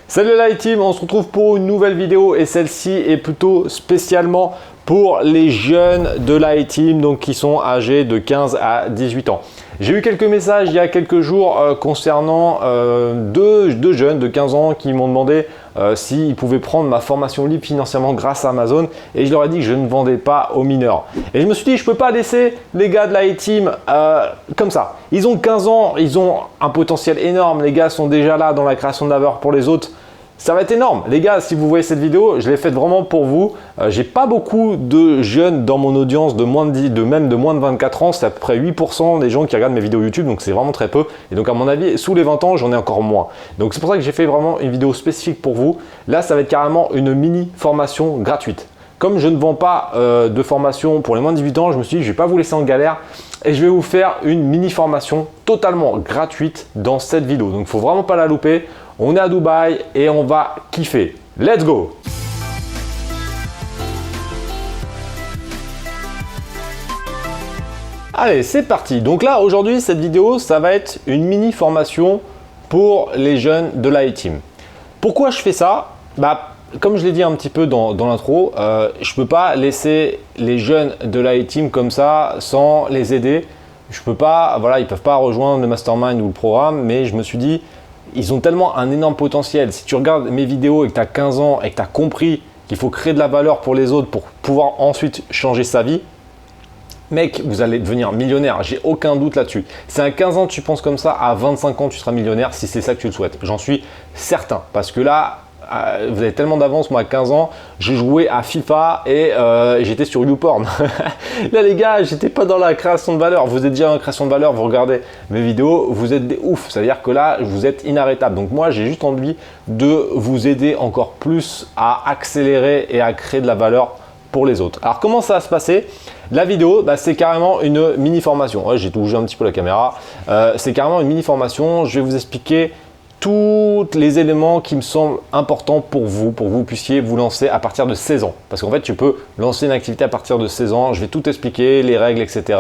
Salut la team, on se retrouve pour une nouvelle vidéo et celle-ci est plutôt spécialement pour les jeunes de la team, donc qui sont âgés de 15 à 18 ans. J'ai eu quelques messages il y a quelques jours concernant deux jeunes de 15 ans qui m'ont demandé s'ils pouvaient prendre ma formation libre financièrement grâce à Amazon, et je leur ai dit que je ne vendais pas aux mineurs. Et je me suis dit, je ne peux pas laisser les gars de la team comme ça. Ils ont 15 ans, ils ont un potentiel énorme, les gars sont déjà là dans la création de valeur pour les autres. Ça va être énorme. Les gars, si vous voyez cette vidéo, je l'ai faite vraiment pour vous. J'ai pas beaucoup de jeunes dans mon audience de moins de même de moins de 24 ans. C'est à peu près 8% des gens qui regardent mes vidéos YouTube, donc c'est vraiment très peu. Et donc à mon avis, sous les 20 ans, j'en ai encore moins. Donc c'est pour ça que j'ai fait vraiment une vidéo spécifique pour vous. Là, ça va être carrément une mini formation gratuite. Comme je ne vends pas de formation pour les moins de 18 ans, je me suis dit, je ne vais pas vous laisser en galère et je vais vous faire une mini formation totalement gratuite dans cette vidéo. Donc il ne faut vraiment pas la louper. On est à Dubaï et on va kiffer. Let's go! Allez, c'est parti. Donc là, aujourd'hui, cette vidéo, ça va être une mini formation pour les jeunes de la team. Pourquoi je fais ça? Comme je l'ai dit un petit peu dans l'intro, je ne peux pas laisser les jeunes de la team comme ça sans les aider. Je peux pas, voilà, ils ne peuvent pas rejoindre le mastermind ou le programme, mais je me suis dit, ils ont tellement un énorme potentiel. Si tu regardes mes vidéos et que tu as 15 ans et que tu as compris qu'il faut créer de la valeur pour les autres pour pouvoir ensuite changer sa vie, mec, vous allez devenir millionnaire. J'ai aucun doute là-dessus. Si à 15 ans, tu penses comme ça, à 25 ans, tu seras millionnaire si c'est ça que tu le souhaites. J'en suis certain parce que là, vous avez tellement d'avance. Moi à 15 ans, je jouais à FIFA et j'étais sur YouPorn. Là les gars, j'étais pas dans la création de valeur. Vous êtes déjà en création de valeur, vous regardez mes vidéos, vous êtes des oufs. Ça veut dire que là, vous êtes inarrêtable. Donc moi, j'ai juste envie de vous aider encore plus à accélérer et à créer de la valeur pour les autres. Alors comment ça va se passer? La vidéo, c'est carrément une mini formation. Ouais, j'ai bougé un petit peu la caméra. C'est carrément une mini formation. Je vais vous expliquer tous les éléments qui me semblent importants pour vous que vous puissiez vous lancer à partir de 16 ans. Parce qu'en fait, tu peux lancer une activité à partir de 16 ans. Je vais tout expliquer, les règles, etc.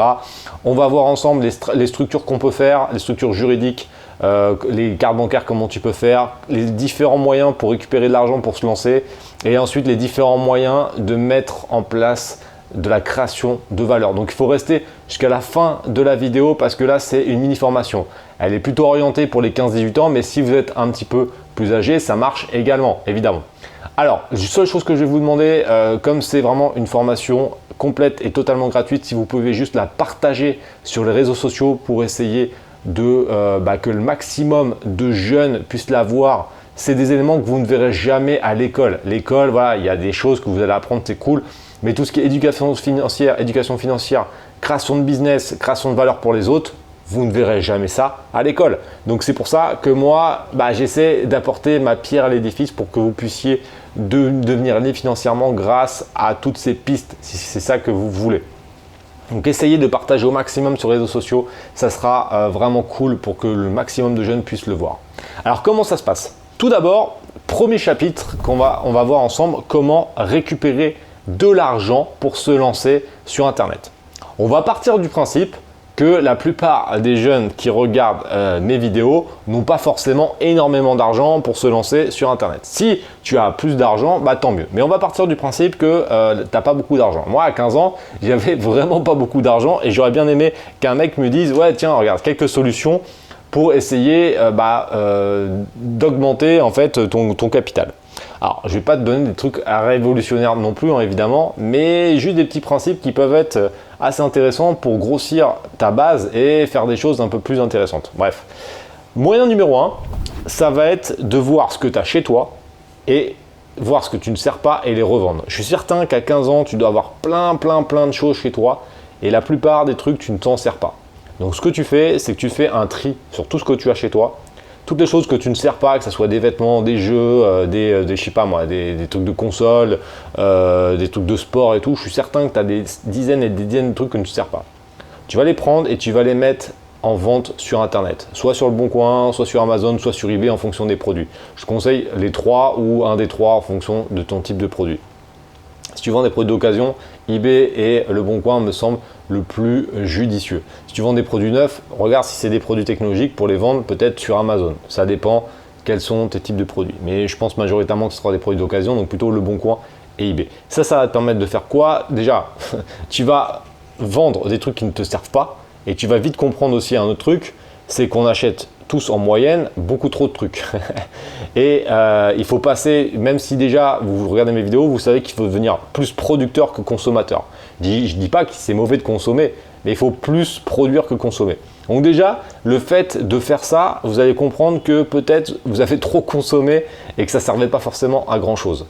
On va voir ensemble les structures qu'on peut faire, les structures juridiques, les cartes bancaires, comment tu peux faire, les différents moyens pour récupérer de l'argent pour se lancer, et ensuite les différents moyens de mettre en place de la création de valeur. Donc il faut rester jusqu'à la fin de la vidéo parce que là c'est une mini formation. Elle est plutôt orientée pour les 15-18 ans, mais si vous êtes un petit peu plus âgé, ça marche également, évidemment. Alors, la seule chose que je vais vous demander, comme c'est vraiment une formation complète et totalement gratuite, si vous pouvez juste la partager sur les réseaux sociaux pour essayer de que le maximum de jeunes puissent la voir. C'est des éléments que vous ne verrez jamais à l'école. L'école, voilà, il y a des choses que vous allez apprendre, c'est cool. Mais tout ce qui est éducation financière, création de business, création de valeur pour les autres, vous ne verrez jamais ça à l'école. Donc c'est pour ça que moi, j'essaie d'apporter ma pierre à l'édifice pour que vous puissiez devenir libre financièrement grâce à toutes ces pistes, si c'est ça que vous voulez. Donc essayez de partager au maximum sur les réseaux sociaux, ça sera vraiment cool pour que le maximum de jeunes puissent le voir. Alors comment ça se passe? Tout d'abord, premier chapitre on va voir ensemble, comment récupérer de l'argent pour se lancer sur Internet. On va partir du principe que la plupart des jeunes qui regardent mes vidéos n'ont pas forcément énormément d'argent pour se lancer sur Internet. Si tu as plus d'argent, tant mieux. Mais on va partir du principe que tu n'as pas beaucoup d'argent. Moi, à 15 ans, j'avais vraiment pas beaucoup d'argent et j'aurais bien aimé qu'un mec me dise « Ouais, tiens, regarde, quelques solutions pour essayer d'augmenter en fait ton capital. » Alors, je ne vais pas te donner des trucs révolutionnaires non plus, évidemment, mais juste des petits principes qui peuvent être assez intéressants pour grossir ta base et faire des choses un peu plus intéressantes. Bref, moyen numéro 1, ça va être de voir ce que tu as chez toi et voir ce que tu ne sers pas et les revendre. Je suis certain qu'à 15 ans, tu dois avoir plein de choses chez toi et la plupart des trucs, tu ne t'en sers pas. Donc, ce que tu fais, c'est que tu fais un tri sur tout ce que tu as chez toi. Toutes les choses que tu ne sers pas, que ce soit des vêtements, des jeux, je sais pas moi, des trucs de console, des trucs de sport et tout, je suis certain que tu as des dizaines et des dizaines de trucs que tu ne sers pas. Tu vas les prendre et tu vas les mettre en vente sur Internet, soit sur le Bon Coin, soit sur Amazon, soit sur eBay en fonction des produits. Je conseille les 3 ou un des 3 en fonction de ton type de produit. Si tu vends des produits d'occasion, eBay et le Bon Coin me semblent le plus judicieux. Si tu vends des produits neufs, regarde si c'est des produits technologiques pour les vendre peut-être sur Amazon. Ça dépend quels sont tes types de produits. Mais je pense majoritairement que ce sera des produits d'occasion, donc plutôt Le Bon Coin et eBay. Ça va te permettre de faire quoi? Déjà, tu vas vendre des trucs qui ne te servent pas et tu vas vite comprendre aussi un autre truc, c'est qu'on achète tous en moyenne beaucoup trop de trucs. Et il faut passer, même si déjà vous regardez mes vidéos, vous savez qu'il faut devenir plus producteur que consommateur. Je ne dis pas que c'est mauvais de consommer, mais il faut plus produire que consommer. Donc déjà, le fait de faire ça, vous allez comprendre que peut-être vous avez trop consommé et que ça ne servait pas forcément à grand chose.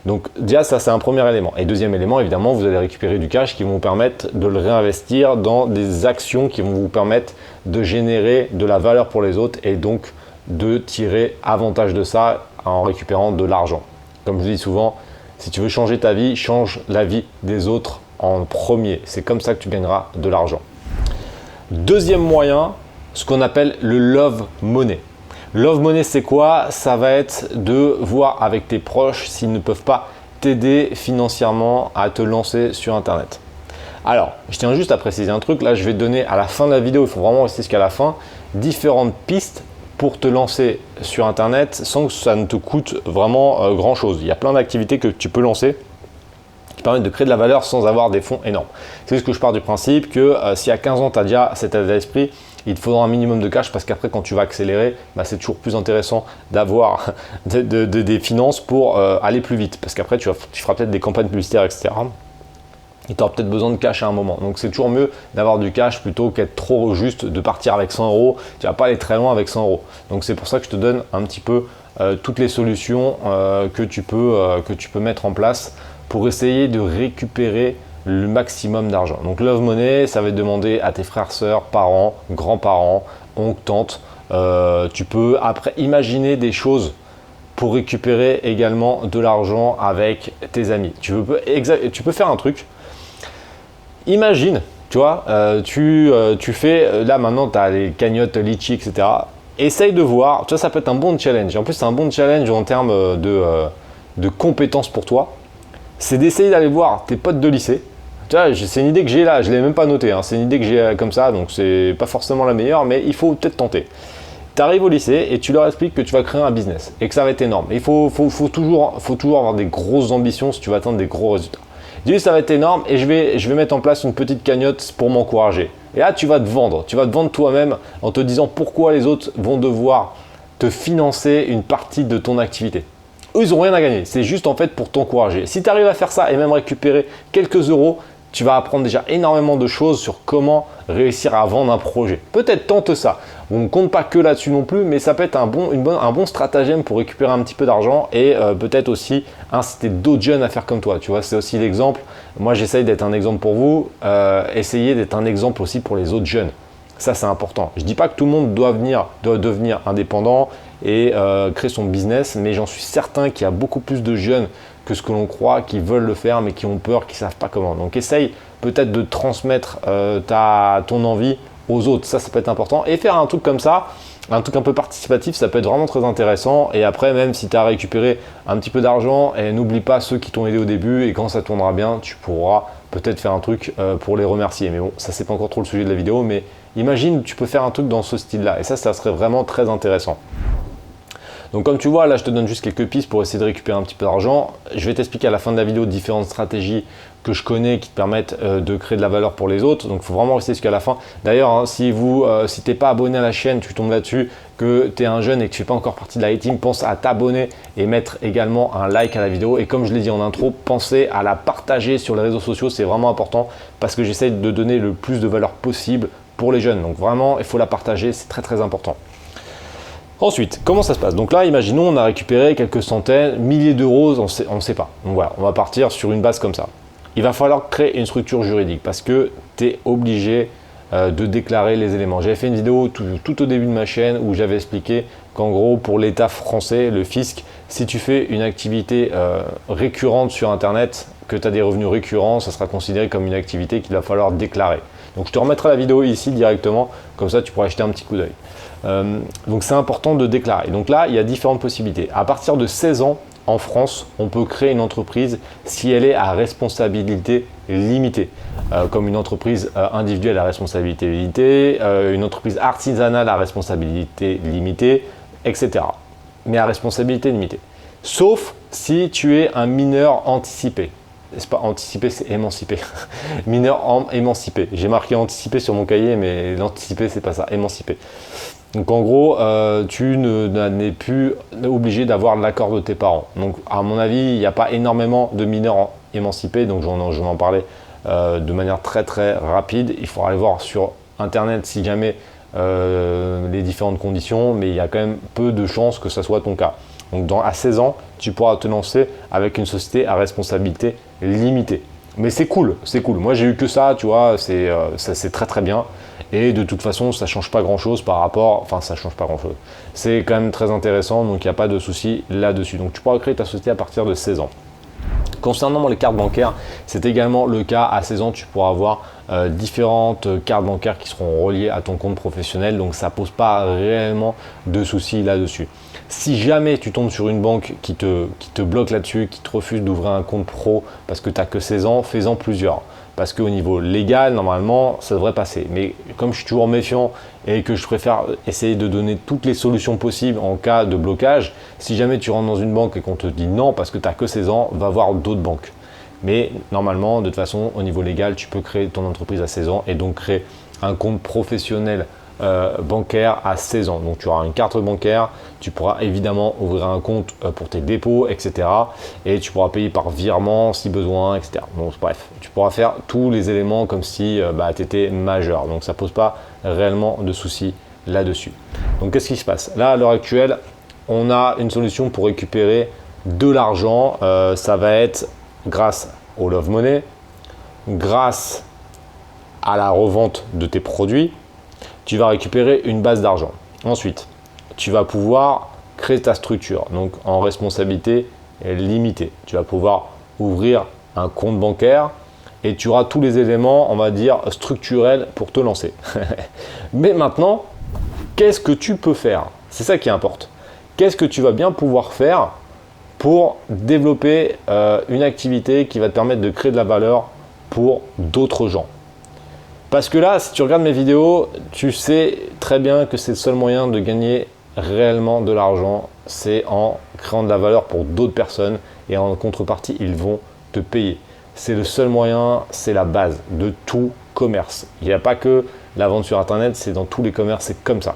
Donc déjà, ça c'est un premier élément. Et deuxième élément, évidemment, vous allez récupérer du cash qui vont vous permettre de le réinvestir dans des actions qui vont vous permettre de générer de la valeur pour les autres et donc de tirer avantage de ça en récupérant de l'argent. Comme je dis souvent, si tu veux changer ta vie, change la vie des autres en premier. C'est comme ça que tu gagneras de l'argent. Deuxième moyen, ce qu'on appelle le love money. Love money, c'est quoi? Ça va être de voir avec tes proches s'ils ne peuvent pas t'aider financièrement à te lancer sur Internet. Alors, je tiens juste à préciser un truc. Là, je vais te donner à la fin de la vidéo, il faut vraiment rester jusqu'à la fin, différentes pistes pour te lancer sur Internet sans que ça ne te coûte vraiment grand chose. Il y a plein d'activités que tu peux lancer qui permettent de créer de la valeur sans avoir des fonds énormes. C'est juste que je pars du principe que si à 15 ans, tu as déjà cet état d'esprit, il te faudra un minimum de cash parce qu'après, quand tu vas accélérer, c'est toujours plus intéressant d'avoir des finances pour aller plus vite. Parce qu'après, tu feras peut-être des campagnes publicitaires, etc. Et tu auras peut-être besoin de cash à un moment. Donc, c'est toujours mieux d'avoir du cash plutôt qu'être trop juste de partir avec 100 euros. Tu ne vas pas aller très loin avec 100 euros. Donc, c'est pour ça que je te donne un petit peu toutes les solutions que tu peux mettre en place pour essayer de récupérer le maximum d'argent. Donc Love Money, ça va te demander à tes frères, sœurs, parents, grands-parents, oncles, tantes. Tu peux après imaginer des choses pour récupérer également de l'argent avec tes amis. Tu peux faire un truc. Imagine, tu vois, tu fais, là maintenant tu as les cagnottes Litchi, etc. Essaye de voir, tu vois, ça peut être un bon challenge. En plus, c'est un bon challenge en termes de compétences pour toi. C'est d'essayer d'aller voir tes potes de lycée. Tu vois, c'est une idée que j'ai là, je ne l'ai même pas notée, hein. C'est une idée que j'ai comme ça, donc c'est pas forcément la meilleure, mais il faut peut-être tenter. Tu arrives au lycée et tu leur expliques que tu vas créer un business et que ça va être énorme. Il faut toujours avoir des grosses ambitions si tu veux atteindre des gros résultats. Tu dis ça va être énorme et je vais mettre en place une petite cagnotte pour m'encourager. Et là, tu vas te vendre toi-même en te disant pourquoi les autres vont devoir te financer une partie de ton activité. Eux, ils n'ont rien à gagner. C'est juste en fait pour t'encourager. Si tu arrives à faire ça et même récupérer quelques euros, tu vas apprendre déjà énormément de choses sur comment réussir à vendre un projet. Peut-être tente ça. On ne compte pas que là-dessus non plus, mais ça peut être un bon stratagème pour récupérer un petit peu d'argent et peut-être aussi inciter d'autres jeunes à faire comme toi. Tu vois, c'est aussi l'exemple. Moi, j'essaye d'être un exemple pour vous. Essayez d'être un exemple aussi pour les autres jeunes. Ça, c'est important. Je ne dis pas que tout le monde doit devenir indépendant et créer son business, mais j'en suis certain qu'il y a beaucoup plus de jeunes que ce que l'on croit qui veulent le faire, mais qui ont peur, qui ne savent pas comment. Donc, essaye peut-être de transmettre ton envie aux autres. Ça peut être important. Et faire un truc comme ça, un truc un peu participatif, ça peut être vraiment très intéressant. Et après, même si tu as récupéré un petit peu d'argent, et n'oublie pas ceux qui t'ont aidé au début. Et quand ça tournera bien, tu pourras peut-être faire un truc pour les remercier. Mais bon, ça, c'est pas encore trop le sujet de la vidéo, mais imagine, tu peux faire un truc dans ce style-là. Et ça serait vraiment très intéressant. Donc comme tu vois, là je te donne juste quelques pistes pour essayer de récupérer un petit peu d'argent. Je vais t'expliquer à la fin de la vidéo différentes stratégies que je connais qui te permettent de créer de la valeur pour les autres. Donc il faut vraiment rester jusqu'à la fin. D'ailleurs, hein, si tu n'es pas abonné à la chaîne, tu tombes là-dessus, que tu es un jeune et que tu ne fais pas encore partie de la team, pense à t'abonner et mettre également un like à la vidéo. Et comme je l'ai dit en intro, pensez à la partager sur les réseaux sociaux, c'est vraiment important parce que j'essaie de donner le plus de valeur possible pour les jeunes. Donc vraiment, il faut la partager, c'est très très important. Ensuite, comment ça se passe? Donc là, imaginons, on a récupéré quelques centaines, milliers d'euros, on ne sait pas. Donc voilà, on va partir sur une base comme ça. Il va falloir créer une structure juridique parce que tu es obligé de déclarer les éléments. J'avais fait une vidéo tout au début de ma chaîne où j'avais expliqué qu'en gros, pour l'État français, le fisc, si tu fais une activité récurrente sur Internet, que tu as des revenus récurrents, ça sera considéré comme une activité qu'il va falloir déclarer. Donc je te remettrai la vidéo ici directement, comme ça tu pourras jeter un petit coup d'œil. Donc c'est important de déclarer. Donc là, il y a différentes possibilités. À partir de 16 ans, en France, on peut créer une entreprise si elle est à responsabilité limitée, comme une entreprise individuelle à responsabilité limitée, une entreprise artisanale à responsabilité limitée, etc. mais à responsabilité limitée. Sauf si tu es un mineur anticipé. C'est pas anticipé, c'est émancipé. Mineur émancipé. J'ai marqué anticipé sur mon cahier, mais l'anticipé, c'est pas ça, émancipé. Donc en gros, tu n'es plus obligé d'avoir l'accord de tes parents. Donc à mon avis, il n'y a pas énormément de mineurs émancipés, donc je vais en parler de manière très très rapide. Il faudra aller voir sur internet si jamais les différentes conditions, mais il y a quand même peu de chances que ce soit ton cas. Donc à 16 ans, tu pourras te lancer avec une société à responsabilité limitée. Mais c'est cool, c'est cool. Moi j'ai eu que ça, tu vois, c'est très très bien. Et de toute façon, ça ne change pas grand-chose par rapport... Enfin, ça ne change pas grand-chose. C'est quand même très intéressant, donc il n'y a pas de souci là-dessus. Donc tu pourras créer ta société à partir de 16 ans. Concernant les cartes bancaires, c'est également le cas. À 16 ans, tu pourras avoir différentes cartes bancaires qui seront reliées à ton compte professionnel. Donc ça ne pose pas réellement de soucis là-dessus. Si jamais tu tombes sur une banque qui te bloque là-dessus, qui te refuse d'ouvrir un compte pro parce que tu n'as que 16 ans, fais-en plusieurs. Parce qu'au niveau légal, normalement, ça devrait passer. Mais comme je suis toujours méfiant et que je préfère essayer de donner toutes les solutions possibles en cas de blocage, si jamais tu rentres dans une banque et qu'on te dit non parce que tu n'as que 16 ans, va voir d'autres banques. Mais normalement, de toute façon, au niveau légal, tu peux créer ton entreprise à 16 ans et donc créer un compte professionnel bancaire à 16 ans. Donc tu auras une carte bancaire, tu pourras évidemment ouvrir un compte pour tes dépôts, etc. Et tu pourras payer par virement si besoin, etc. Donc bref, tu pourras faire tous les éléments comme si tu étais majeur. Donc ça ne pose pas réellement de soucis là-dessus. Donc qu'est-ce qui se passe? Là, à l'heure actuelle, on a une solution pour récupérer de l'argent. Ça va être grâce au Love Money, grâce à la revente de tes produits. Tu vas récupérer une base d'argent. Ensuite, tu vas pouvoir créer ta structure, donc en responsabilité limitée. Tu vas pouvoir ouvrir un compte bancaire et tu auras tous les éléments, on va dire, structurels pour te lancer. Mais maintenant, qu'est-ce que tu peux faire? C'est ça qui importe. Qu'est-ce que tu vas bien pouvoir faire pour développer une activité qui va te permettre de créer de la valeur pour d'autres gens? Parce que là, si tu regardes mes vidéos, tu sais très bien que c'est le seul moyen de gagner réellement de l'argent, c'est en créant de la valeur pour d'autres personnes et en contrepartie, ils vont te payer. C'est le seul moyen, c'est la base de tout commerce. Il n'y a pas que la vente sur Internet, c'est dans tous les commerces, c'est comme ça.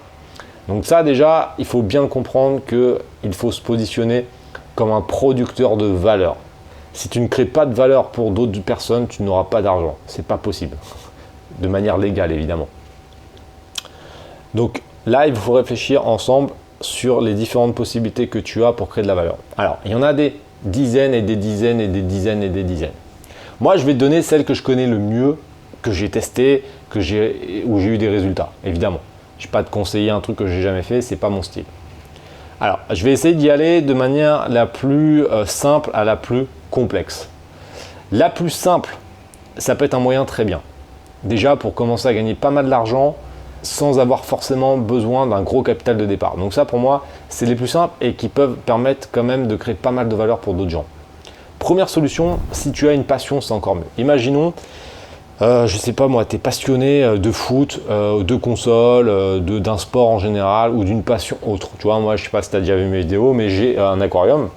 Donc ça déjà, il faut bien comprendre qu'il faut se positionner comme un producteur de valeur. Si tu ne crées pas de valeur pour d'autres personnes, tu n'auras pas d'argent. C'est pas possible. De manière légale évidemment. Donc là, il faut réfléchir ensemble sur les différentes possibilités que tu as pour créer de la valeur. Alors, il y en a des dizaines et des dizaines et des dizaines et des dizaines. Moi, je vais te donner celle que je connais le mieux, que j'ai testé, où j'ai eu des résultats, évidemment. Je ne vais pas te conseiller un truc que j'ai jamais fait, c'est pas mon style. Alors, je vais essayer d'y aller de manière la plus simple à la plus complexe. La plus simple, ça peut être un moyen très bien. Déjà pour commencer à gagner pas mal d'argent sans avoir forcément besoin d'un gros capital de départ. Donc ça pour moi, c'est les plus simples et qui peuvent permettre quand même de créer pas mal de valeur pour d'autres gens. Première solution, si tu as une passion, c'est encore mieux. Imaginons, je sais pas moi, tu es passionné de foot, de console, d'un sport en général ou d'une passion autre. Tu vois, moi je sais pas si tu as déjà vu mes vidéos, mais j'ai un aquarium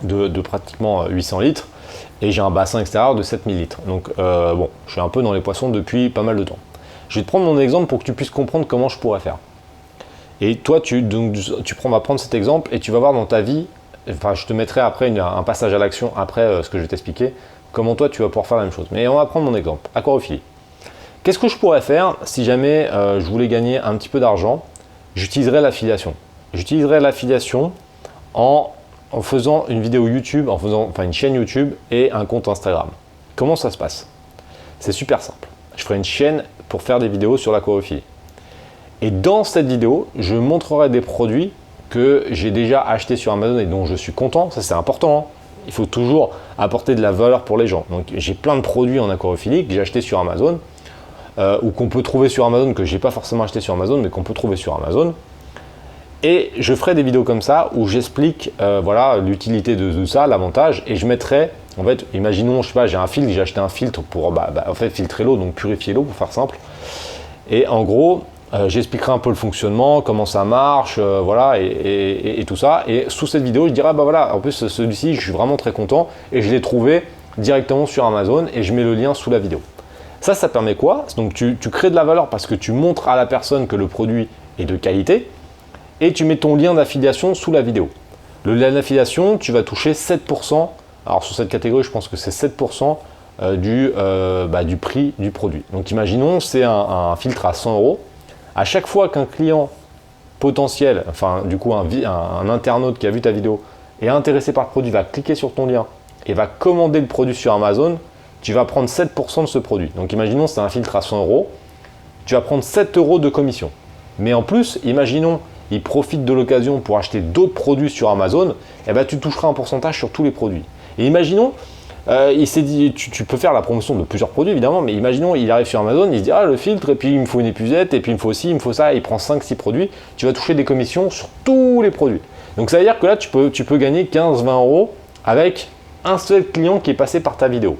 de pratiquement 800 litres. Et j'ai un bassin extérieur de 7000 litres. Donc bon, je suis un peu dans les poissons depuis pas mal de temps. Je vais te prendre mon exemple pour que tu puisses comprendre comment je pourrais faire. Et toi, tu vas prendre cet exemple et tu vas voir dans ta vie, enfin je te mettrai après un passage à l'action après ce que je vais t'expliquer, comment toi tu vas pouvoir faire la même chose. Mais on va prendre mon exemple, aquarophilie. Qu'est-ce que je pourrais faire si jamais je voulais gagner un petit peu d'argent? J'utiliserais l'affiliation. J'utiliserais l'affiliation en faisant une vidéo YouTube, une chaîne YouTube et un compte Instagram. Comment ça se passe? C'est super simple. Je ferai une chaîne pour faire des vidéos sur l'aquarophilie. Et dans cette vidéo, je montrerai des produits que j'ai déjà achetés sur Amazon et dont je suis content. Ça, c'est important. Hein. Il faut toujours apporter de la valeur pour les gens. Donc, j'ai plein de produits en aquarophilie que j'ai achetés sur Amazon ou qu'on peut trouver sur Amazon, que je n'ai pas forcément acheté sur Amazon, mais qu'on peut trouver sur Amazon. Et je ferai des vidéos comme ça où j'explique l'utilité de tout ça, l'avantage, et je mettrai, en fait, imaginons, je sais pas, j'ai un filtre, j'ai acheté un filtre pour filtrer l'eau, donc purifier l'eau pour faire simple. Et en gros, J'expliquerai un peu le fonctionnement, comment ça marche, voilà, et tout ça. Et sous cette vidéo, je dirai, bah voilà, en plus celui-ci, je suis vraiment très content et je l'ai trouvé directement sur Amazon et je mets le lien sous la vidéo. Ça permet quoi? Donc tu crées de la valeur parce que tu montres à la personne que le produit est de qualité et tu mets ton lien d'affiliation sous la vidéo. Le lien d'affiliation, tu vas toucher 7%. Alors sur cette catégorie, je pense que c'est 7% du prix du produit. Donc imaginons, c'est un filtre à 100 euros. À chaque fois qu'un client potentiel, enfin du coup un internaute qui a vu ta vidéo est intéressé par le produit, va cliquer sur ton lien et va commander le produit sur Amazon, tu vas prendre 7% de ce produit. Donc imaginons c'est un filtre à 100 euros, tu vas prendre 7 euros de commission. Mais en plus, imaginons il profite de l'occasion pour acheter d'autres produits sur Amazon, et ben, tu toucheras un pourcentage sur tous les produits. Et imaginons, il s'est dit, tu peux faire la promotion de plusieurs produits évidemment, mais imaginons il arrive sur Amazon, il se dit ah le filtre, et puis il me faut une épuisette, et puis il me faut ci, il me faut ça, et il prend 5-6 produits, tu vas toucher des commissions sur tous les produits. Donc ça veut dire que là tu peux gagner 15-20 euros avec un seul client qui est passé par ta vidéo.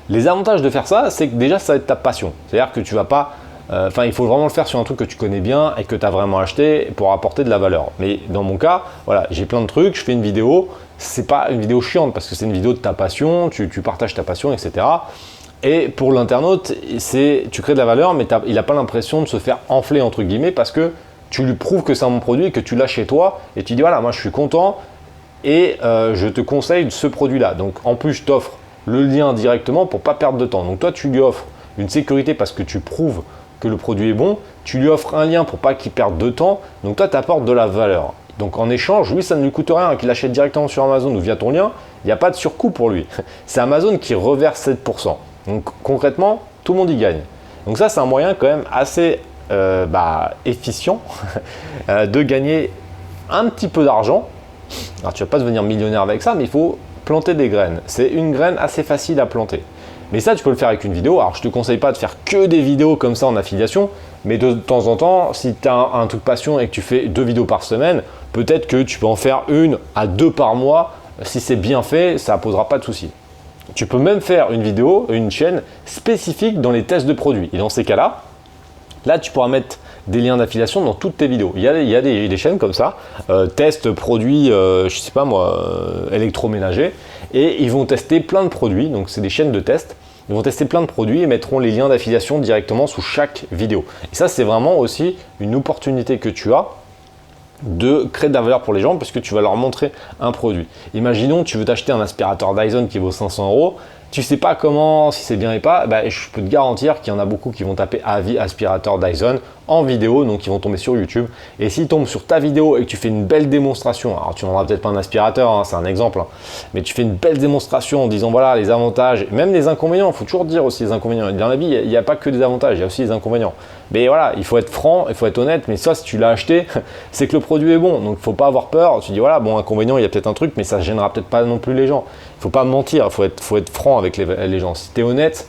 Les avantages de faire ça, c'est que déjà ça va être ta passion. C'est-à-dire que tu vas pas, il faut vraiment le faire sur un truc que tu connais bien et que tu as vraiment acheté pour apporter de la valeur. Mais dans mon cas, voilà, j'ai plein de trucs, je fais une vidéo, c'est pas une vidéo chiante parce que c'est une vidéo de ta passion, tu partages ta passion, etc. Et pour l'internaute, tu crées de la valeur, mais il n'a pas l'impression de se faire enfler entre guillemets parce que tu lui prouves que c'est un bon produit et que tu l'as chez toi et tu dis voilà, moi je suis content et je te conseille ce produit-là. Donc en plus, je t'offre le lien directement pour pas perdre de temps. Donc toi, tu lui offres une sécurité parce que tu prouves que le produit est bon, tu lui offres un lien pour pas qu'il perde de temps, donc toi tu apportes de la valeur. Donc en échange, lui ça ne lui coûte rien, qu'il achète directement sur Amazon ou via ton lien, il n'y a pas de surcoût pour lui. C'est Amazon qui reverse 7%. Donc concrètement, tout le monde y gagne. Donc ça c'est un moyen quand même assez efficient de gagner un petit peu d'argent. Alors tu vas pas devenir millionnaire avec ça, mais il faut planter des graines. C'est une graine assez facile à planter. Mais ça, tu peux le faire avec une vidéo. Alors, je ne te conseille pas de faire que des vidéos comme ça en affiliation, mais de temps en temps, si tu as un truc passion et que tu fais 2 vidéos par semaine, peut-être que tu peux en faire 1 à 2 par mois. Si c'est bien fait, ça ne posera pas de souci. Tu peux même faire une vidéo, une chaîne spécifique dans les tests de produits. Et dans ces cas-là, là, tu pourras mettre des liens d'affiliation dans toutes tes vidéos. Il y a des chaînes comme ça, test produits, je sais pas moi, électroménager, et ils vont tester plein de produits, donc c'est des chaînes de test, ils vont tester plein de produits et mettront les liens d'affiliation directement sous chaque vidéo. Et ça, c'est vraiment aussi une opportunité que tu as de créer de la valeur pour les gens parce que tu vas leur montrer un produit. Imaginons, tu veux t'acheter un aspirateur Dyson qui vaut 500 euros, tu sais pas comment, si c'est bien et pas, je peux te garantir qu'il y en a beaucoup qui vont taper avis aspirateur Dyson en vidéo, donc ils vont tomber sur YouTube. Et s'ils tombent sur ta vidéo et que tu fais une belle démonstration, alors tu ne vendras peut-être pas un aspirateur, hein, c'est un exemple, hein, mais tu fais une belle démonstration en disant voilà les avantages, même les inconvénients, il faut toujours dire aussi les inconvénients. Dans la vie, il n'y a pas que des avantages, il y a aussi des inconvénients. Mais voilà, il faut être franc, il faut être honnête, mais ça si tu l'as acheté, c'est que le produit est bon, donc il ne faut pas avoir peur. Tu dis voilà, bon inconvénient, il y a peut-être un truc, mais ça ne gênera peut-être pas non plus les gens. Il ne faut pas mentir, il faut être franc avec les gens. Si tu es honnête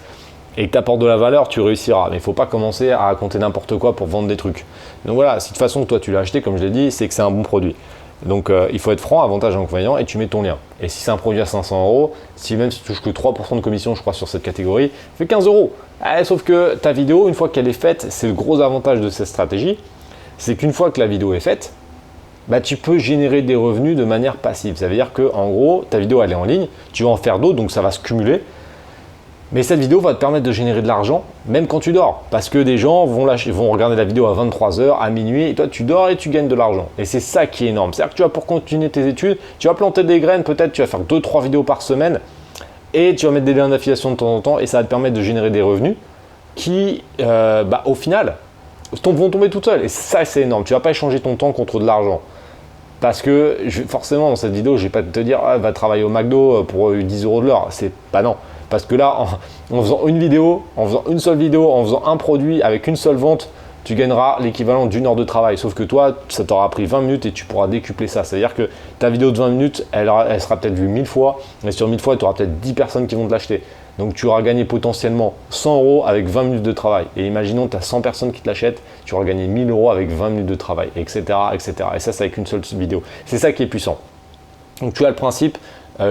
et que tu apportes de la valeur, tu réussiras. Mais il ne faut pas commencer à raconter n'importe quoi pour vendre des trucs. Donc voilà, si de toute façon toi tu l'as acheté, comme je l'ai dit, c'est que c'est un bon produit. Donc il faut être franc, avantage et inconvénient, et tu mets ton lien. Et si c'est un produit à 500 euros, même si tu touches que 3% de commission, je crois, sur cette catégorie, fait 15 euros. Sauf que ta vidéo, une fois qu'elle est faite, c'est le gros avantage de cette stratégie, c'est qu'une fois que la vidéo est faite, tu peux générer des revenus de manière passive. Ça veut dire que en gros, ta vidéo elle est en ligne, tu vas en faire d'autres, donc ça va se cumuler. Mais cette vidéo va te permettre de générer de l'argent même quand tu dors. Parce que des gens vont regarder la vidéo à 23h, à minuit, et toi tu dors et tu gagnes de l'argent. Et c'est ça qui est énorme. C'est-à-dire que tu vas pour continuer tes études, tu vas planter des graines, peut-être tu vas faire 2-3 vidéos par semaine, et tu vas mettre des liens d'affiliation de temps en temps, et ça va te permettre de générer des revenus qui, au final, vont tomber tout seuls. Et ça c'est énorme. Tu ne vas pas échanger ton temps contre de l'argent. Parce que forcément dans cette vidéo, je ne vais pas te dire va travailler au McDo pour 10 euros de l'heure. C'est pas non. Parce que là, en faisant une vidéo, en faisant une seule vidéo, en faisant un produit avec une seule vente, tu gagneras l'équivalent d'une heure de travail. Sauf que toi, ça t'aura pris 20 minutes et tu pourras décupler ça. C'est-à-dire que ta vidéo de 20 minutes, elle sera peut-être vue 1000 fois. Et sur 1000 fois, tu auras peut-être 10 personnes qui vont te l'acheter. Donc tu auras gagné potentiellement 100 euros avec 20 minutes de travail. Et imaginons que tu as 100 personnes qui te l'achètent, tu auras gagné 1000 euros avec 20 minutes de travail, etc. etc. Et ça, c'est avec une seule vidéo. C'est ça qui est puissant. Donc tu as le principe,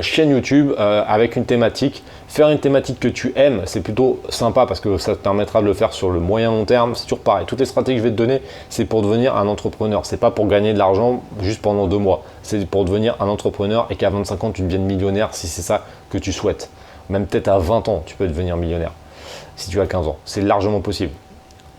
chaîne YouTube avec une thématique. Faire une thématique que tu aimes, c'est plutôt sympa parce que ça te permettra de le faire sur le moyen long terme. C'est toujours pareil. Toutes les stratégies que je vais te donner, c'est pour devenir un entrepreneur. C'est pas pour gagner de l'argent juste pendant 2 mois. C'est pour devenir un entrepreneur et qu'à 25 ans, tu deviennes millionnaire si c'est ça que tu souhaites. Même peut-être à 20 ans, tu peux devenir millionnaire. Si tu as 15 ans, c'est largement possible.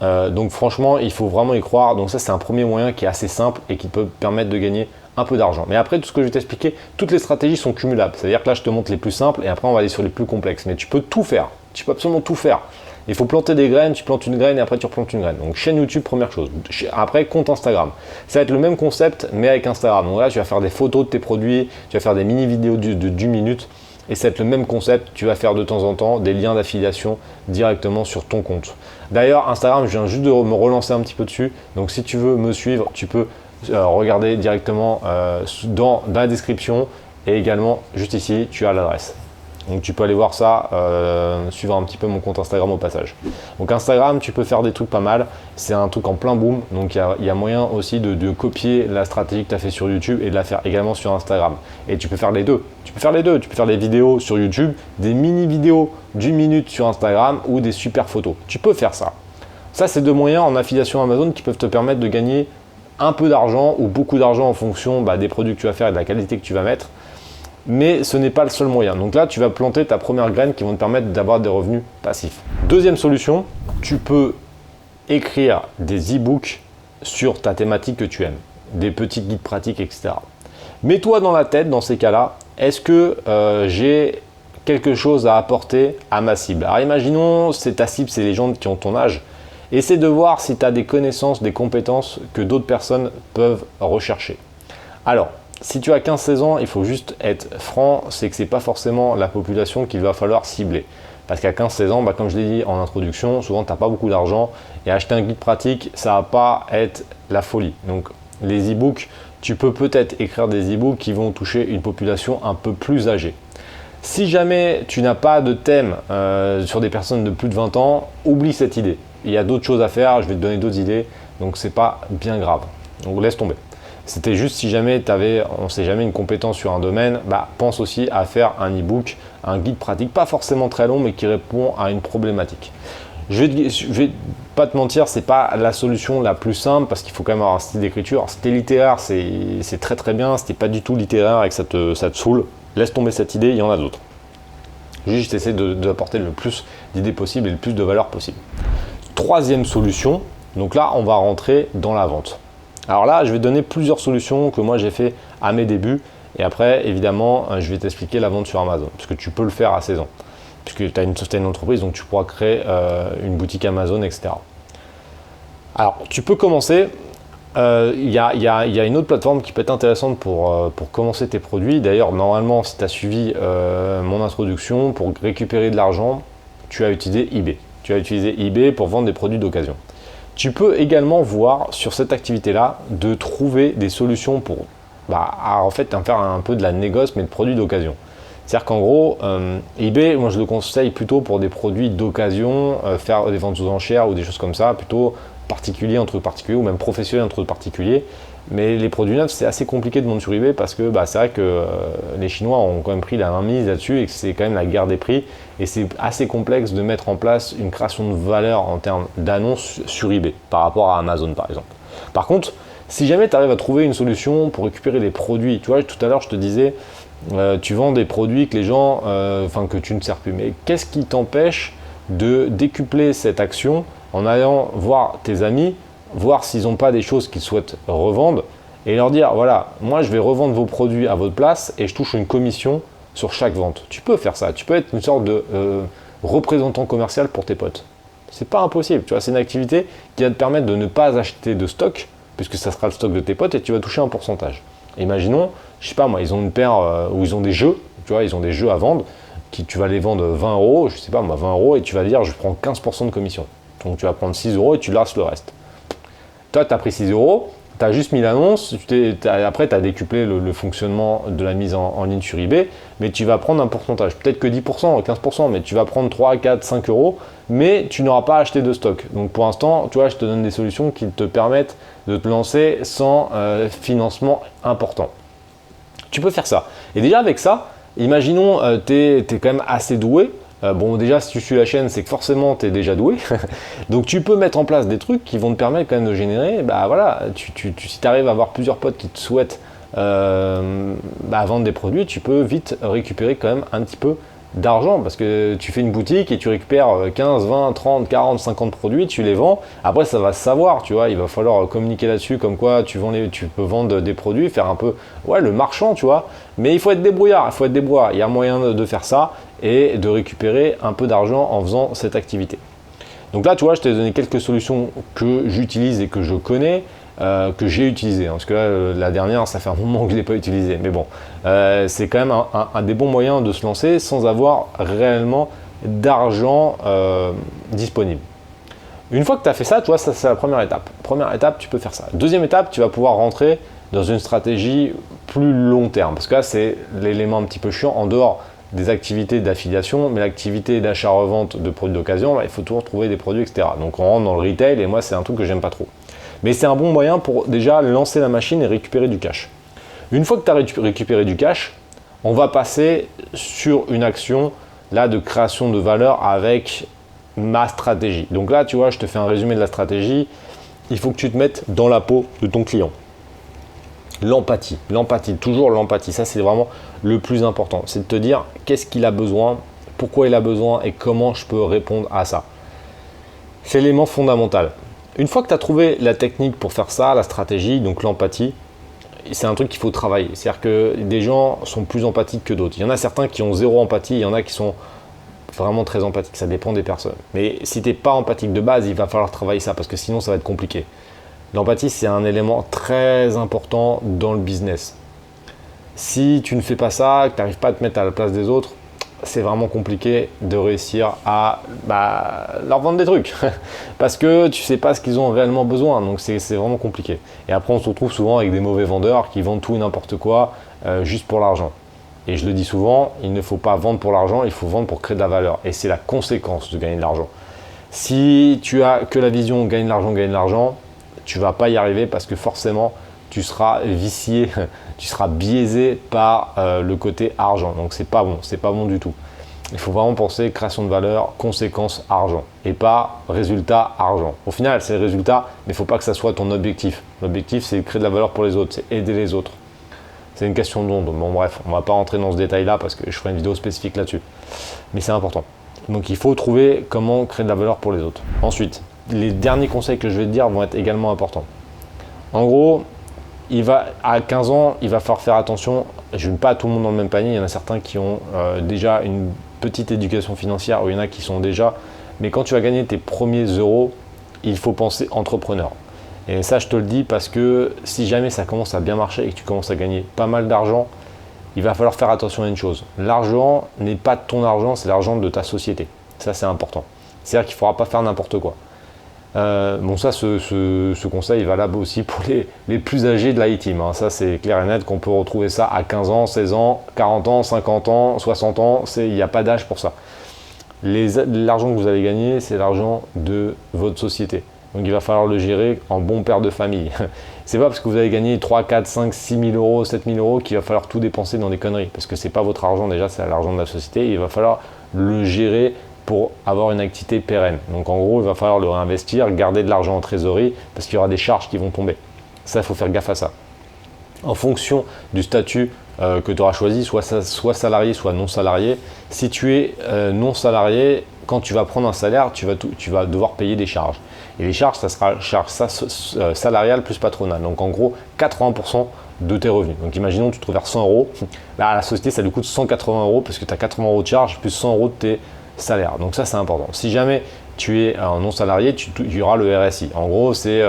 Donc franchement, il faut vraiment y croire. Donc ça, c'est un premier moyen qui est assez simple et qui peut permettre de gagner un peu d'argent. Mais après, tout ce que je vais t'expliquer, toutes les stratégies sont cumulables. C'est-à-dire que là, je te montre les plus simples et après, on va aller sur les plus complexes. Mais tu peux tout faire. Tu peux absolument tout faire. Il faut planter des graines, tu plantes une graine et après, tu replantes une graine. Donc chaîne YouTube, première chose. Après, compte Instagram. Ça va être le même concept, mais avec Instagram. Donc là, tu vas faire des photos de tes produits, tu vas faire des mini-vidéos d'1 minute. Et ça va être le même concept, tu vas faire de temps en temps des liens d'affiliation directement sur ton compte. D'ailleurs, Instagram, je viens juste de me relancer un petit peu dessus. Donc si tu veux me suivre, tu peux regarder directement dans la description et également juste ici, tu as l'adresse. Donc tu peux aller voir ça, suivre un petit peu mon compte Instagram au passage. Donc Instagram, tu peux faire des trucs pas mal. C'est un truc en plein boom. Donc il y a moyen aussi de copier la stratégie que tu as fait sur YouTube et de la faire également sur Instagram. Et tu peux faire les deux. Tu peux faire des vidéos sur YouTube, des mini vidéos d'1 minute sur Instagram ou des super photos. Tu peux faire ça. Ça, c'est 2 moyens en affiliation Amazon qui peuvent te permettre de gagner un peu d'argent ou beaucoup d'argent en fonction des produits que tu vas faire et de la qualité que tu vas mettre. Mais ce n'est pas le seul moyen. Donc là, tu vas planter ta première graine qui vont te permettre d'avoir des revenus passifs. Deuxième solution, tu peux écrire des e-books sur ta thématique que tu aimes, des petits guides pratiques, etc. Mets-toi dans la tête, dans ces cas-là, est-ce que j'ai quelque chose à apporter à ma cible? Alors imaginons, c'est ta cible, c'est les gens qui ont ton âge. Essaie de voir si tu as des connaissances, des compétences que d'autres personnes peuvent rechercher. Alors, si tu as 15-16 ans, il faut juste être franc, c'est que ce n'est pas forcément la population qu'il va falloir cibler. Parce qu'à 15-16 ans, comme je l'ai dit en introduction, souvent tu n'as pas beaucoup d'argent et acheter un guide pratique, ça ne va pas être la folie. Donc les e-books, tu peux peut-être écrire des e-books qui vont toucher une population un peu plus âgée. Si jamais tu n'as pas de thème sur des personnes de plus de 20 ans, oublie cette idée. Il y a d'autres choses à faire, je vais te donner d'autres idées, donc c'est pas bien grave. Donc laisse tomber. C'était juste si jamais tu avais, on ne sait jamais, une compétence sur un domaine, pense aussi à faire un e-book, un guide pratique, pas forcément très long, mais qui répond à une problématique. Je vais pas te mentir, c'est pas la solution la plus simple parce qu'il faut quand même avoir un style d'écriture. Alors, si t'es littéraire, c'est très très bien. Si t'es pas du tout littéraire et que ça te saoule, laisse tomber cette idée, il y en a d'autres. Juste essaie d'apporter le plus d'idées possibles et le plus de valeur possible. Troisième solution, donc là on va rentrer dans la vente. Alors là, je vais donner plusieurs solutions que moi j'ai fait à mes débuts et après, évidemment, je vais t'expliquer la vente sur Amazon parce que tu peux le faire à 16 ans puisque tu as une entreprise, donc tu pourras créer une boutique Amazon, etc. Alors, tu peux commencer. Il y a une autre plateforme qui peut être intéressante pour commencer tes produits. D'ailleurs, normalement, si tu as suivi mon introduction, pour récupérer de l'argent, tu as utilisé eBay. Tu as utilisé eBay pour vendre des produits d'occasion. Tu peux également voir sur cette activité-là de trouver des solutions pour en fait faire un peu de la négoce mais de produits d'occasion. C'est-à-dire qu'en gros, eBay, moi je le conseille plutôt pour des produits d'occasion, faire des ventes aux enchères ou des choses comme ça, plutôt particulier entre particuliers ou même professionnel entre particuliers. Mais les produits neufs, c'est assez compliqué de vendre sur eBay parce que c'est vrai que les Chinois ont quand même pris la mainmise là-dessus et que c'est quand même la guerre des prix. Et c'est assez complexe de mettre en place une création de valeur en termes d'annonces sur eBay par rapport à Amazon par exemple. Par contre, si jamais tu arrives à trouver une solution pour récupérer les produits, tu vois, tout à l'heure je te disais, tu vends des produits que les gens, que tu ne sers plus. Mais qu'est-ce qui t'empêche de décupler cette action en allant voir tes amis, voir s'ils n'ont pas des choses qu'ils souhaitent revendre et leur dire voilà, moi je vais revendre vos produits à votre place et je touche une commission sur chaque vente. Tu peux faire ça, tu peux être une sorte de représentant commercial pour tes potes. C'est pas impossible, tu vois, c'est une activité qui va te permettre de ne pas acheter de stock puisque ça sera le stock de tes potes et tu vas toucher un pourcentage. Imaginons, je sais pas moi, ils ont une paire où ils ont des jeux, tu vois, ils ont des jeux à vendre, tu vas les vendre 20 €, je sais pas moi, 20 € et tu vas dire je prends 15% de commission. Donc tu vas prendre 6 € et tu lasses le reste. Toi, tu as pris 6 €, tu as juste mis l'annonce, après tu as décuplé le fonctionnement de la mise en ligne sur eBay, mais tu vas prendre un pourcentage, peut-être que 10%, 15%, mais tu vas prendre 3, 4, 5 €, mais tu n'auras pas acheté de stock. Donc pour l'instant, tu vois, je te donne des solutions qui te permettent de te lancer sans financement important. Tu peux faire ça. Et déjà avec ça, Imaginons, tu es quand même assez doué. Bon, déjà, si tu suis la chaîne, c'est que forcément, tu es déjà doué. Donc, tu peux mettre en place des trucs qui vont te permettre quand même de générer. Bah voilà, si tu arrives à avoir plusieurs potes qui te souhaitent vendre des produits, tu peux vite récupérer quand même un petit peu d'argent parce que tu fais une boutique et tu récupères 15, 20, 30, 40, 50 produits, tu les vends. Après, ça va se savoir, tu vois, il va falloir communiquer là-dessus comme quoi tu peux vendre des produits, faire un peu le marchand, tu vois. Mais il faut être débrouillard, il y a moyen de faire ça et de récupérer un peu d'argent en faisant cette activité. Donc là, tu vois, je t'ai donné quelques solutions que j'utilise et que je connais. Que j'ai utilisé, parce que là, la dernière, ça fait un moment que je ne l'ai pas utilisé, mais bon, c'est quand même un des bons moyens de se lancer sans avoir réellement d'argent disponible. Une fois que tu as fait ça, tu vois, ça c'est la première étape. Première étape, tu peux faire ça. Deuxième étape, tu vas pouvoir rentrer dans une stratégie plus long terme, parce que là, c'est l'élément un petit peu chiant en dehors des activités d'affiliation, mais l'activité d'achat-revente de produits d'occasion, il faut toujours trouver des produits, etc. Donc on rentre dans le retail et moi, c'est un truc que j'aime pas trop. Mais c'est un bon moyen pour déjà lancer la machine et récupérer du cash. Une fois que tu as récupéré du cash, on va passer sur une action là de création de valeur avec ma stratégie. Donc là, tu vois, je te fais un résumé de la stratégie. Il faut que tu te mettes dans la peau de ton client. L'empathie, toujours l'empathie. Ça, c'est vraiment le plus important. C'est de te dire qu'est-ce qu'il a besoin, pourquoi il a besoin et comment je peux répondre à ça. C'est l'élément fondamental. Une fois que tu as trouvé la technique pour faire ça, la stratégie, donc l'empathie, c'est un truc qu'il faut travailler. C'est-à-dire que des gens sont plus empathiques que d'autres. Il y en a certains qui ont zéro empathie, il y en a qui sont vraiment très empathiques. Ça dépend des personnes. Mais si tu n'es pas empathique de base, il va falloir travailler ça parce que sinon ça va être compliqué. L'empathie, c'est un élément très important dans le business. Si tu ne fais pas ça, que tu n'arrives pas à te mettre à la place des autres, c'est vraiment compliqué de réussir à leur vendre des trucs parce que tu sais pas ce qu'ils ont réellement besoin, donc c'est vraiment compliqué. Et après on se retrouve souvent avec des mauvais vendeurs qui vendent tout et n'importe quoi juste pour l'argent. Et je le dis souvent, il ne faut pas vendre pour l'argent, il faut vendre pour créer de la valeur et c'est la conséquence de gagner de l'argent. Si tu as que la vision gagne de l'argent, tu vas pas y arriver parce que forcément tu seras vicié, tu seras biaisé par le côté argent. Donc c'est pas bon du tout. Il faut vraiment penser création de valeur, conséquence argent et pas résultat argent. Au final, c'est le résultat, mais il ne faut pas que ça soit ton objectif. L'objectif, c'est de créer de la valeur pour les autres, c'est aider les autres. C'est une question d'onde. Bon bref, on ne va pas rentrer dans ce détail-là parce que je ferai une vidéo spécifique là-dessus. Mais c'est important. Donc il faut trouver comment créer de la valeur pour les autres. Ensuite, les derniers conseils que je vais te dire vont être également importants. En gros, à 15 ans, il va falloir faire attention. Je ne mets pas tout le monde dans le même panier. Il y en a certains qui ont déjà une petite éducation financière ou il y en a qui sont déjà. Mais quand tu vas gagner tes premiers euros, il faut penser entrepreneur. Et ça, je te le dis parce que si jamais ça commence à bien marcher et que tu commences à gagner pas mal d'argent, il va falloir faire attention à une chose. L'argent n'est pas ton argent, c'est l'argent de ta société. Ça, c'est important. C'est-à-dire qu'il ne faudra pas faire n'importe quoi. Bon, ça, ce conseil est valable aussi pour les plus âgés de l'IA-Team. Hein. Ça, c'est clair et net qu'on peut retrouver ça à 15 ans, 16 ans, 40 ans, 50 ans, 60 ans. Il n'y a pas d'âge pour ça. L'argent que vous allez gagner, c'est l'argent de votre société. Donc, il va falloir le gérer en bon père de famille. C'est pas parce que vous avez gagné 3, 4, 5, 6 000 euros, 7 000 euros qu'il va falloir tout dépenser dans des conneries. Parce que ce n'est pas votre argent déjà, c'est l'argent de la société. Il va falloir le gérer pour avoir une activité pérenne. Donc en gros, il va falloir le réinvestir, garder de l'argent en trésorerie parce qu'il y aura des charges qui vont tomber. Ça, il faut faire gaffe à ça. En fonction du statut que tu auras choisi, soit salarié, soit non salarié. Si tu es non salarié, quand tu vas prendre un salaire, tu vas devoir payer des charges. Et les charges, ça sera charge salariale plus patronale. Donc en gros, 80% de tes revenus. Donc imaginons que tu te reverses 100 euros. À la société, ça lui coûte 180 euros parce que tu as 80 euros de charges plus 100 euros de tes salaires. Donc ça, c'est important. Si jamais tu es un non salarié, il y aura le RSI. En gros, c'est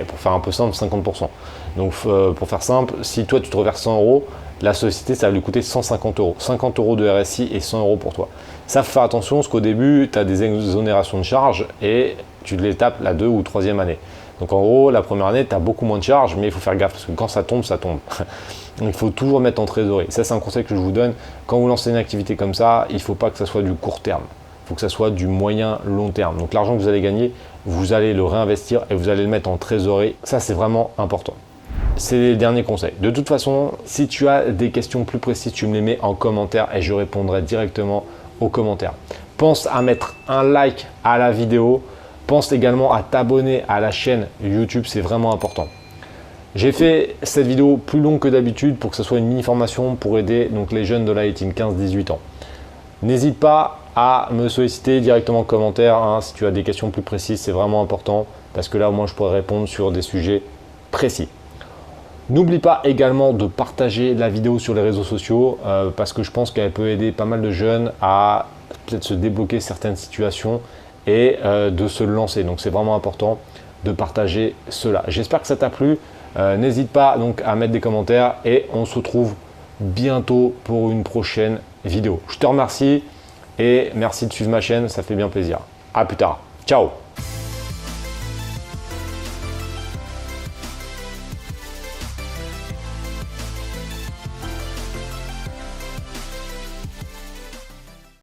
pour faire un peu simple, 50%. Donc pour faire simple, si toi tu te reverses 100 euros, la société, ça va lui coûter 150 euros. 50 euros de RSI et 100 euros pour toi. Ça, faut faire attention parce qu'au début, tu as des exonérations de charges et tu les tapes la 2e ou 3e année. Donc en gros, la première année, tu as beaucoup moins de charges, mais il faut faire gaffe parce que quand ça tombe, ça tombe. Donc, il faut toujours mettre en trésorerie. Ça, c'est un conseil que je vous donne. Quand vous lancez une activité comme ça, il ne faut pas que ça soit du court terme. Il faut que ça soit du moyen long terme. Donc l'argent que vous allez gagner, vous allez le réinvestir et vous allez le mettre en trésorerie. Ça, c'est vraiment important. c'est les derniers conseils. De toute façon, si tu as des questions plus précises, tu me les mets en commentaire et je répondrai directement aux commentaires. Pense à mettre un like à la vidéo. Pense également à t'abonner à la chaîne YouTube, c'est vraiment important. J'ai fait cette vidéo plus longue que d'habitude pour que ce soit une mini formation pour aider donc les jeunes de la team 15-18 ans. N'hésite pas à me solliciter directement en commentaire hein, si tu as des questions plus précises, c'est vraiment important parce que là au moins je pourrais répondre sur des sujets précis. N'oublie pas également de partager la vidéo sur les réseaux sociaux parce que je pense qu'elle peut aider pas mal de jeunes à peut-être se débloquer certaines situations et de se lancer. Donc c'est vraiment important de partager cela. J'espère que ça t'a plu. N'hésite pas donc à mettre des commentaires et on se retrouve bientôt pour une prochaine vidéo. Je te remercie et merci de suivre ma chaîne, ça fait bien plaisir. À plus tard. Ciao.